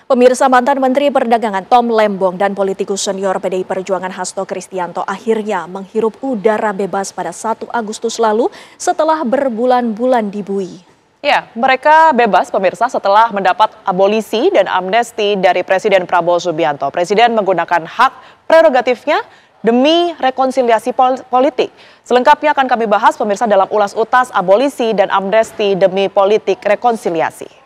Pemirsa, mantan Menteri Perdagangan Tom Lembong dan politikus senior PDI Perjuangan Hasto Kristianto akhirnya menghirup udara bebas pada 1 Agustus lalu setelah berbulan-bulan dibui. Ya, mereka bebas pemirsa setelah mendapat abolisi dan amnesti dari Presiden Prabowo Subianto. Presiden menggunakan hak prerogatifnya demi rekonsiliasi politik. Selengkapnya akan kami bahas pemirsa dalam Ulas Utas Abolisi dan Amnesti demi Politik Rekonsiliasi.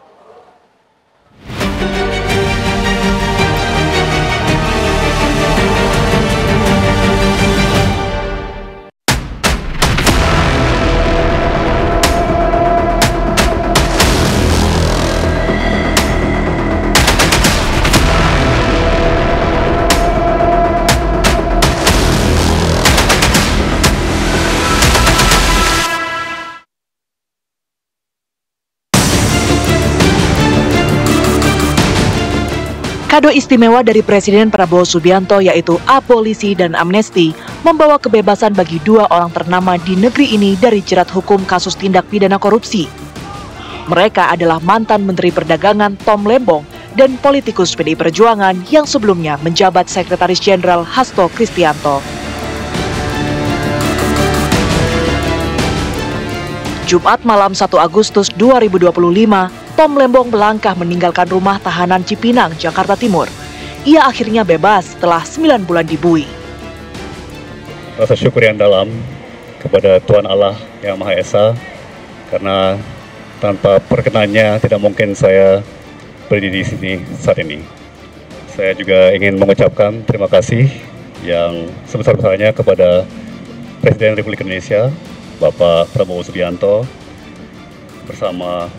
Kado istimewa dari Presiden Prabowo Subianto yaitu abolisi dan amnesti membawa kebebasan bagi 2 orang ternama di negeri ini dari jerat hukum kasus tindak pidana korupsi. Mereka adalah mantan Menteri Perdagangan Tom Lembong dan politikus PDI Perjuangan yang sebelumnya menjabat Sekretaris Jenderal Hasto Kristianto. Jumat malam 1 Agustus 2025, Tom Lembong melangkah meninggalkan rumah tahanan Cipinang, Jakarta Timur. Ia akhirnya bebas setelah 9 bulan dibui. Rasa syukur yang dalam kepada Tuhan Allah Yang Maha Esa, karena tanpa perkenannya tidak mungkin saya berdiri di sini saat ini. Saya juga ingin mengucapkan terima kasih yang sebesar-besarnya kepada Presiden Republik Indonesia, Bapak Prabowo Subianto, bersama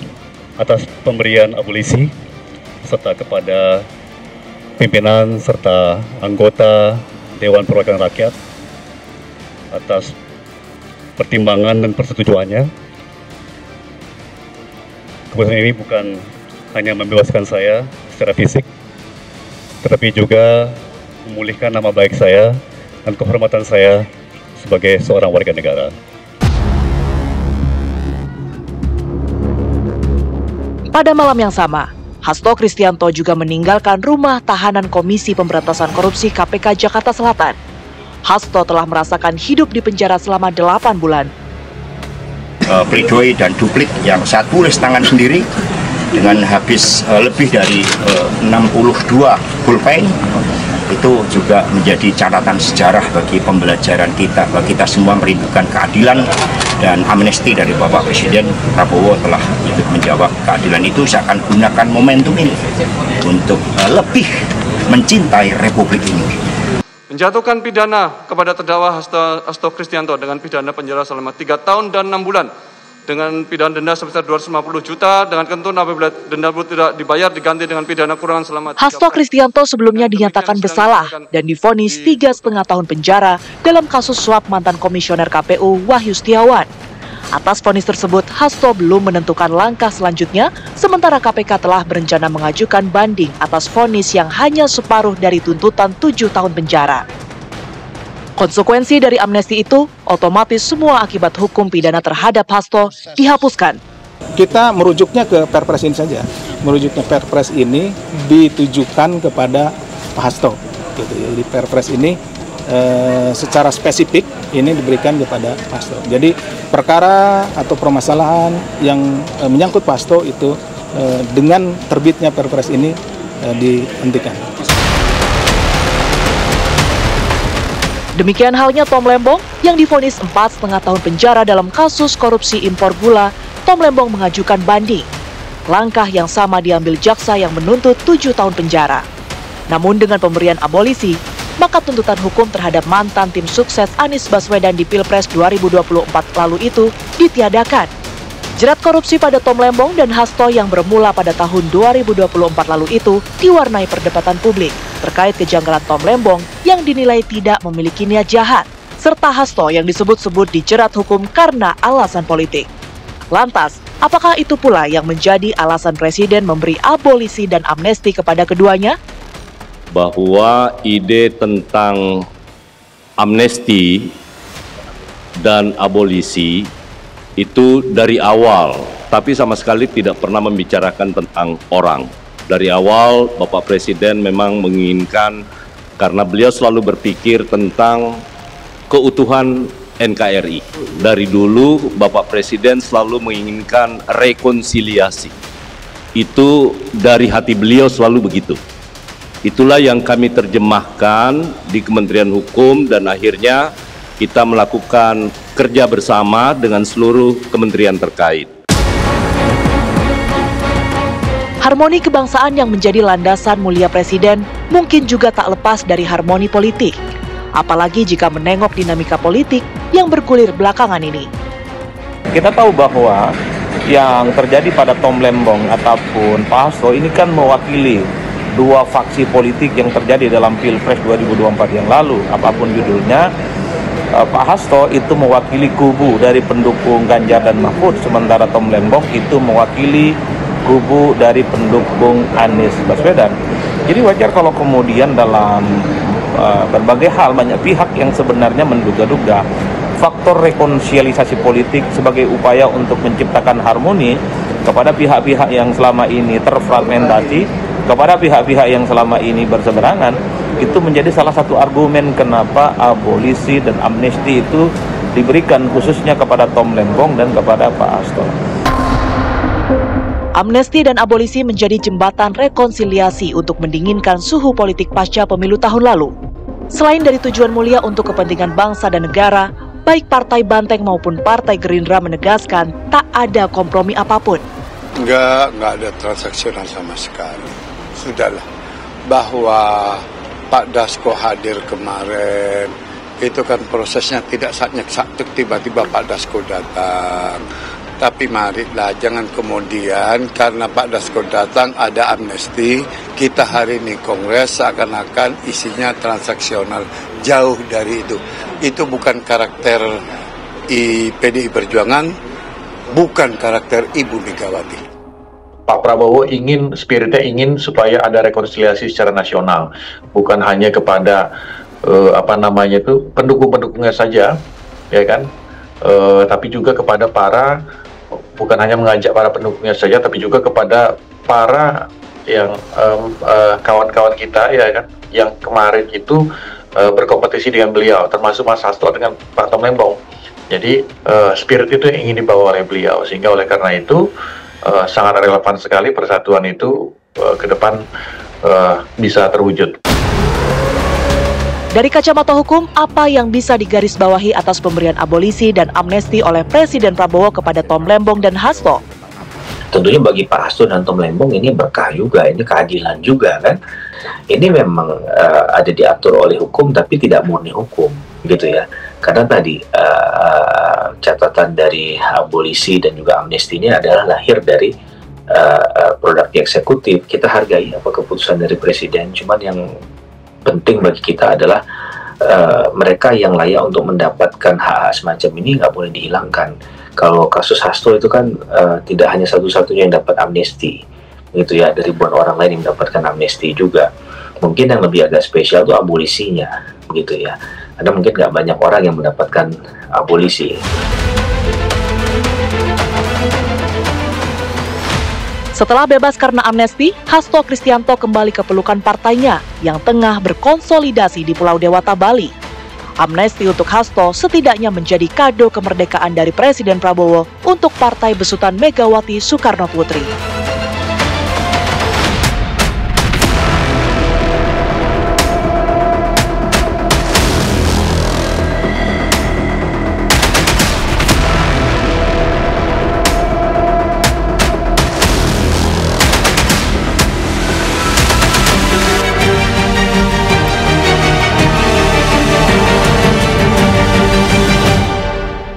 atas pemberian abolisi, serta kepada pimpinan serta anggota Dewan Perwakilan Rakyat atas pertimbangan dan persetujuannya. Keputusan ini bukan hanya membebaskan saya secara fisik, tetapi juga memulihkan nama baik saya dan kehormatan saya sebagai seorang warga negara. Pada malam yang sama, Hasto Kristianto juga meninggalkan rumah tahanan Komisi Pemberantasan Korupsi KPK Jakarta Selatan. Hasto telah merasakan hidup di penjara selama 8 bulan. Pledoi dan duplik yang saya tulis tangan sendiri dengan habis lebih dari 62 pulpen, itu juga menjadi catatan sejarah bagi pembelajaran kita, bagi kita semua merindukan keadilan, dan amnesti dari Bapak Presiden Prabowo telah ikut menjawab keadilan itu. Saya akan gunakan momentum ini untuk lebih mencintai Republik ini. Menjatuhkan pidana kepada terdakwa Hasto Kristianto dengan pidana penjara selama 3 tahun dan 6 bulan. Dengan pidana denda sebesar 250 juta, dengan ketentuan apabila denda tidak dibayar diganti dengan pidana kurungan selama 3 Hasto Kristianto sebelumnya dinyatakan bersalah dan divonis 3,5 tahun penjara dalam kasus suap mantan komisioner KPU Wahyu Setiawan. Atas vonis tersebut, Hasto belum menentukan langkah selanjutnya, sementara KPK telah berencana mengajukan banding atas vonis yang hanya separuh dari tuntutan 7 tahun penjara. Konsekuensi dari amnesti itu, otomatis semua akibat hukum pidana terhadap Hasto dihapuskan. Kita merujuknya ke Perpres ini saja. Merujuknya Perpres ini ditujukan kepada Pak Hasto. Gitu. Jadi Perpres ini secara spesifik ini diberikan kepada Pak Hasto. Jadi perkara atau permasalahan yang menyangkut Pak Hasto itu dengan terbitnya Perpres ini dihentikan. Demikian halnya Tom Lembong yang divonis 4,5 tahun penjara dalam kasus korupsi impor gula. Tom Lembong mengajukan banding. Langkah yang sama diambil jaksa yang menuntut 7 tahun penjara. Namun dengan pemberian abolisi, maka tuntutan hukum terhadap mantan tim sukses Anies Baswedan di Pilpres 2024 lalu itu ditiadakan. Jerat korupsi pada Tom Lembong dan Hasto yang bermula pada tahun 2024 lalu itu diwarnai perdebatan publik terkait kejanggalan Tom Lembong yang dinilai tidak memiliki niat jahat, serta Hasto yang disebut-sebut dijerat hukum karena alasan politik. Lantas, apakah itu pula yang menjadi alasan Presiden memberi abolisi dan amnesti kepada keduanya? Bahwa ide tentang amnesti dan abolisi itu dari awal, tapi sama sekali tidak pernah membicarakan tentang orang. Dari awal Bapak Presiden memang menginginkan, karena beliau selalu berpikir tentang keutuhan NKRI. Dari dulu Bapak Presiden selalu menginginkan rekonsiliasi. Itu dari hati beliau selalu begitu. Itulah yang kami terjemahkan di Kementerian Hukum dan akhirnya kita melakukan kerja bersama dengan seluruh kementerian terkait. Harmoni kebangsaan yang menjadi landasan mulia Presiden mungkin juga tak lepas dari harmoni politik. Apalagi jika menengok dinamika politik yang bergulir belakangan ini. Kita tahu bahwa yang terjadi pada Tom Lembong ataupun Pak Hasto ini kan mewakili dua faksi politik yang terjadi dalam Pilpres 2024 yang lalu. Apapun judulnya, Pak Hasto itu mewakili kubu dari pendukung Ganjar dan Mahfud, sementara Tom Lembong itu mewakili kubu dari pendukung Anies Baswedan. Jadi wajar kalau kemudian dalam berbagai hal banyak pihak yang sebenarnya menduga-duga faktor rekonsiliasi politik sebagai upaya untuk menciptakan harmoni kepada pihak-pihak yang selama ini terfragmentasi, kepada pihak-pihak yang selama ini berseberangan, itu menjadi salah satu argumen kenapa abolisi dan amnesti itu diberikan khususnya kepada Tom Lembong dan kepada Pak Hasto. Amnesti dan abolisi menjadi jembatan rekonsiliasi untuk mendinginkan suhu politik pasca pemilu tahun lalu. Selain dari tujuan mulia untuk kepentingan bangsa dan negara, baik Partai Banteng maupun Partai Gerindra menegaskan tak ada kompromi apapun. Enggak ada transaksional sama sekali. Sudahlah, bahwa Pak Dasko hadir kemarin, itu kan prosesnya tidak sakit tiba-tiba Pak Dasko datang. Tapi marilah jangan kemudian karena Pak Dasko datang ada amnesti, kita hari ini kongres seakan-akan isinya transaksional. Jauh dari itu. Itu bukan karakter PDI Perjuangan, bukan karakter Ibu Megawati. Pak Prabowo spiritnya ingin supaya ada rekonsiliasi secara nasional, bukan hanya kepada pendukung-pendukungnya saja, ya kan? Tapi juga kepada bukan hanya mengajak para pendukungnya saja, tapi juga kepada para yang kawan-kawan kita, ya kan, yang kemarin itu berkompetisi dengan beliau, termasuk Mas Hasto dengan Pak Tom Lembong. Jadi spirit itu yang ingin dibawa oleh beliau, sehingga oleh karena itu sangat relevan sekali persatuan itu ke depan bisa terwujud. Dari kacamata hukum, apa yang bisa digarisbawahi atas pemberian abolisi dan amnesti oleh Presiden Prabowo kepada Tom Lembong dan Hasto? Tentunya bagi Pak Hasto dan Tom Lembong ini berkah juga, ini keadilan juga kan. Ini memang ada diatur oleh hukum tapi tidak murni hukum gitu ya. Karena tadi catatan dari abolisi dan juga amnesti ini adalah lahir dari produk eksekutif. Kita hargai apa keputusan dari Presiden, cuman yang penting bagi kita adalah mereka yang layak untuk mendapatkan hak semacam ini nggak boleh dihilangkan. Kalau kasus Hasto itu kan tidak hanya satu-satunya yang dapat amnesti, gitu ya, ada ribuan orang lain yang mendapatkan amnesti juga. Mungkin yang lebih agak spesial itu abolisinya, gitu ya. Ada mungkin nggak banyak orang yang mendapatkan abolisi. Setelah bebas karena amnesti, Hasto Kristianto kembali ke pelukan partainya yang tengah berkonsolidasi di Pulau Dewata, Bali. Amnesti untuk Hasto setidaknya menjadi kado kemerdekaan dari Presiden Prabowo untuk Partai Besutan Megawati Soekarno Putri.